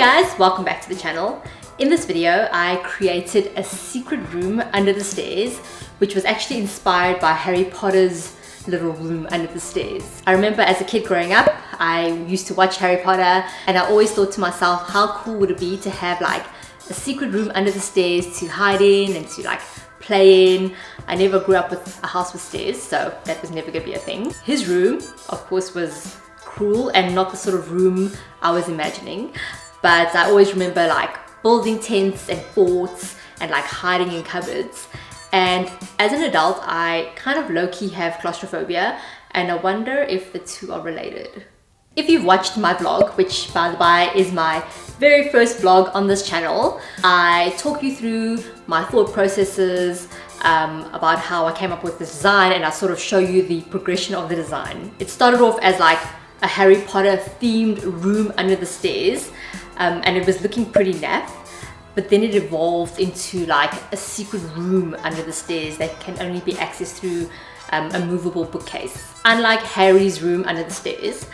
guys, welcome back to the channel. In this video, I created a secret room under the stairs, which was actually inspired by Harry Potter's little room under the stairs. I remember as a kid growing up, I used to watch Harry Potter and I always thought to myself, how cool would it be to have like a secret room under the stairs to hide in and to like play in. I never grew up with a house with stairs, so that was never gonna be a thing. His room, of course, was cruel and not the sort of room I was imagining, but I always remember like building tents and forts and like hiding in cupboards. And as an adult, I kind of low-key have claustrophobia, and I wonder if the two are related. If you've watched my vlog, which by the by is my very first vlog on this channel, I talk you through my thought processes about how I came up with this design, and I sort of show you the progression of the design. It started off as like a Harry Potter themed room under the stairs, and it was looking pretty naff. But then it evolved into like a secret room under the stairs that can only be accessed through a movable bookcase. Unlike Harry's room under the stairs,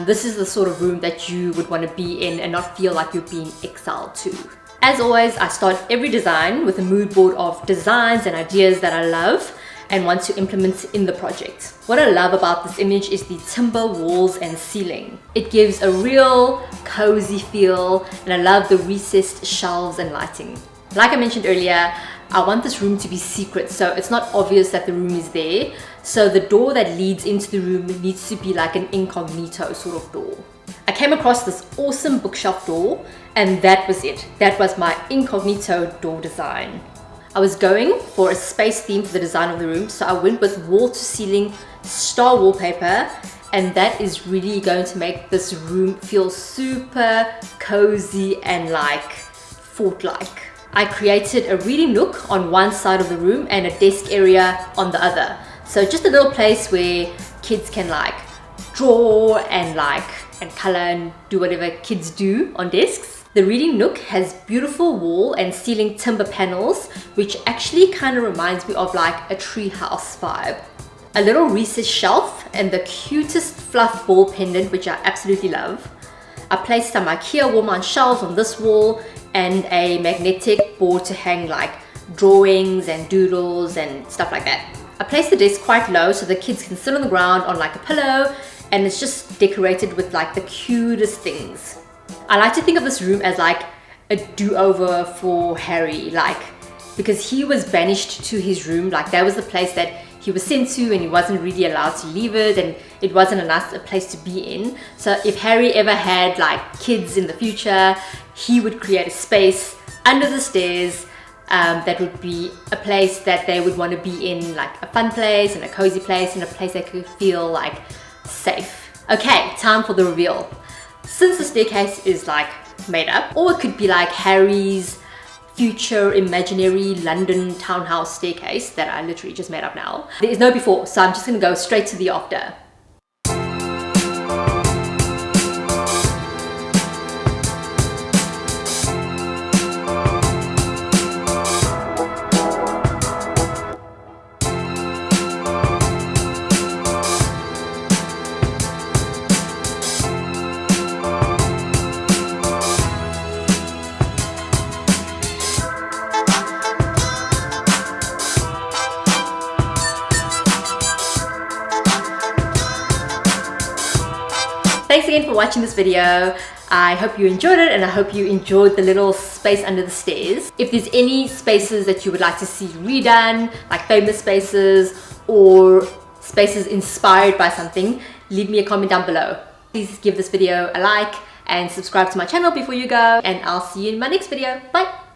this is the sort of room that you would want to be in and not feel like you're being exiled to. As always, I start every design with a mood board of designs and ideas that I love and want to implement in the project. What I love about this image is the timber walls and ceiling. It gives a real cozy feel, and I love the recessed shelves and lighting. Like I mentioned earlier, I want this room to be secret, so it's not obvious that the room is there. So the door that leads into the room needs to be like an incognito sort of door. I came across this awesome bookshelf door, and that was it. That was my incognito door design. I was going for a space theme for the design of the room, so I went with wall to ceiling star wallpaper, and that is really going to make this room feel super cozy and like fort-like. I created a reading nook on one side of the room and a desk area on the other. So just a little place where kids can like draw and color and do whatever kids do on desks. The reading nook has beautiful wall and ceiling timber panels, which actually kind of reminds me of like a treehouse vibe. A little recessed shelf and the cutest fluff ball pendant, which I absolutely love. I placed some IKEA wall mount shelves on this wall and a magnetic board to hang like drawings and doodles and stuff like that. I placed the desk quite low so the kids can sit on the ground on like a pillow, and it's just decorated with like the cutest things. I like to think of this room as like a do-over for Harry, like because he was banished to his room. Like that was the place that he was sent to, and he wasn't really allowed to leave it, and it wasn't a nice place to be in. So if Harry ever had like kids in the future, he would create a space under the stairs that would be a place that they would want to be in, like a fun place and a cozy place and a place they could feel like safe. Okay, time for the reveal. Since the staircase is like made up, or it could be like Harry's future imaginary London townhouse staircase that I literally just made up now. There is no before, so I'm just gonna go straight to the after. Thanks again for watching this video. I hope you enjoyed it, and I hope you enjoyed the little space under the stairs. If there's any spaces that you would like to see redone, like famous spaces or spaces inspired by something, leave me a comment down below. Please give this video a like and subscribe to my channel before you go, and I'll see you in my next video. Bye!